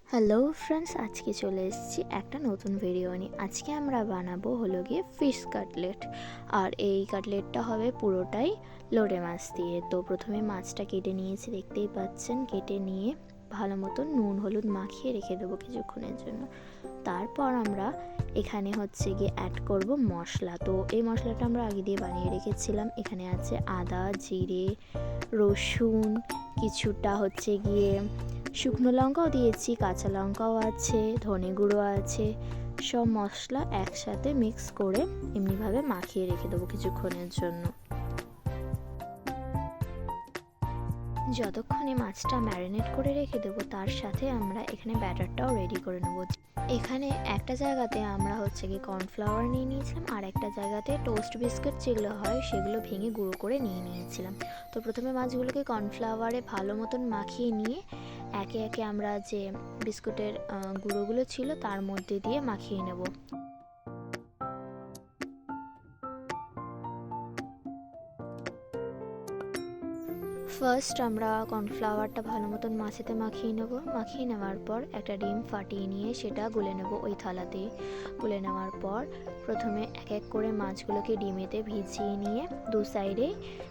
Hello friends, আজকে চলে এসেছি একটা নতুন ভিডিও নিয়ে। আজকে আমরা বানাবো হলো গিয়ে ফিশ কাটলেট। আর এই কাটলেটটা হবে পুরোটাই লোটে মাছ দিয়ে। তো প্রথমে মাছটা কেটে নিয়েছি, দেখতেই পাচ্ছেন। কেটে নিয়ে ভালো মতো নুন হলুদ মাখিয়ে রেখে দেবো কিছুক্ষণের জন্য। তারপর আমরা এখানে হচ্ছে গিয়ে অ্যাড করব মশলা। তো এই মশলাটা আমরা আগে দিয়ে বানিয়ে রেখেছিলাম। এখানে আছে আদা, জিরে, রসুন, কিছুটা হচ্ছে গিয়ে শুকনো লঙ্কাও দিয়েছি, কাঁচা লঙ্কাও আছে, ধনে গুঁড়ো আছে। সব মশলা একসাথে মিক্স করে এমনিভাবে মাখিয়ে রেখে দেবো কিছুক্ষণের জন্য। যতক্ষণে মাছটা ম্যারিনেট করে রেখে দেবো, তার সাথে আমরা এখানে ব্যাটারটাও রেডি করে নেবো। এখানে একটা জায়গাতে আমরা হচ্ছে গিয়ে কর্নফ্লাওয়ার নিয়ে নিয়েছিলাম, আর একটা জায়গাতে টোস্ট বিস্কুট যেগুলো হয় সেগুলো ভেঙে গুঁড়ো করে নিয়ে নিয়েছিলাম। তো প্রথমে মাছগুলোকে কর্নফ্লাওয়ারে ভালো মতন মাখিয়ে নিয়ে একে একে আমরা যে বিস্কুটের গুঁড়োগুলো ছিল তার মধ্যে দিয়ে মাখিয়ে নেব। ফার্স্ট আমরা কর্নফ্লাওয়ারটা ভালো মতন মাছেতে মাখিয়ে নেব। মাখিয়ে নেওয়ার পর একটা ডিম ফাটিয়ে নিয়ে সেটা গুলে নেব ওই থালাতে। গুলে নেওয়ার পর প্রথমে এক এক করে মাছগুলোকে ডিমেতে ভিজিয়ে নিয়ে দু সাইডে,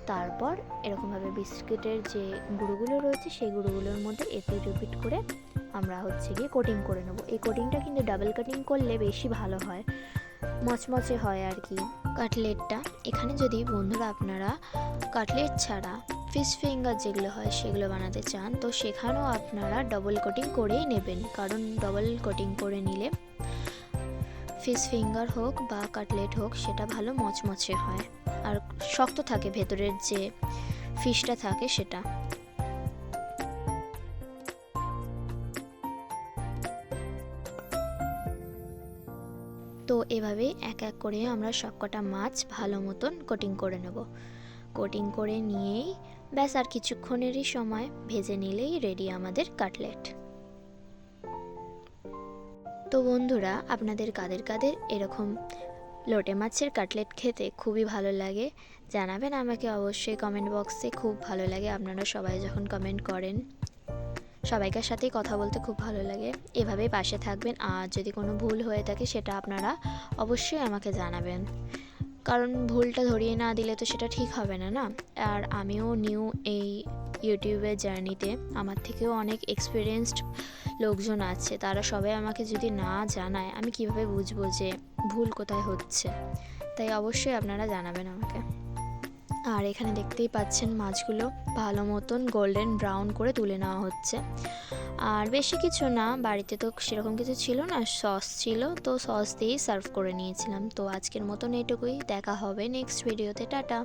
তারপর এরকমভাবে বিস্কুটের যে গুঁড়োগুলো রয়েছে সেই গুঁড়োগুলোর মধ্যে এপিট ওপিট করে আমরা হচ্ছে গিয়ে কোটিং করে নেব। এই কোটিংটা কিন্তু ডাবল কাটিং করলে বেশি ভালো হয়, মচমচে হয় আর কি কাটলেটটা। এখানে যদি বন্ধুরা আপনারা কাটলেট ছাড়া ফিশ ফিঙ্গার যেগুলো হয় সেগুলো বানাতে চান, তো সেখানেও আপনারা ডবল কোটিং করেই নেবেন। কারণ ডবল কোটিং করে নিলে ফিশ ফিঙ্গার হোক বা কাটলেট হোক সেটা ভালো মচমচে হয় আর শক্ত থাকে ভেতরের যে ফিশটা থাকে সেটা। তো এভাবেই এক এক করে আমরা সবকটা মাছ ভালো মতন কোটিং করে নেব। কোটিং করে নিয়েই ব্যাস আর কিছুক্ষণেরই সময় ভেজে নিলেই রেডি আমাদের কাটলেট। তো বন্ধুরা, আপনাদের কাদের কাদের এরকম লোটে মাছের কাটলেট খেতে খুবই ভালো লাগে জানাবেন আমাকে অবশ্যই কমেন্ট বক্সে। খুব ভালো লাগে আপনারা সবাই যখন কমেন্ট করেন, সবাইকার সাথেই কথা বলতে খুব ভালো লাগে। এভাবেই পাশে থাকবেন, আর যদি কোনো ভুল হয়ে থাকে সেটা আপনারা অবশ্যই আমাকে জানাবেন, কারণ ভুলটা ধরিয়ে না দিলে তো সেটা ঠিক হবে না না। আর আমিও নিউ এই ইউটিউবের জার্নিতে, আমার থেকেও অনেক এক্সপিরিয়েন্সড লোকজন আছে, তারা সবাই আমাকে যদি না জানায় আমি কিভাবে বুঝবো যে ভুল কোথায় হচ্ছে। তাই অবশ্যই আপনারা জানাবেন আমাকে। আর এখানে দেখতেই পাচ্ছেন মাছগুলো ভালো মতন গোল্ডেন ব্রাউন করে তুলে নেওয়া হচ্ছে। আর বেশি কিছু না, বাড়িতে তো সেরকম কিছু ছিল না, সস ছিল, তো সস দিয়েই সার্ভ করে নিয়েছিলাম। তো আজকের মতন এটুকুই, দেখা হবে নেক্সট ভিডিওতে। টাটা।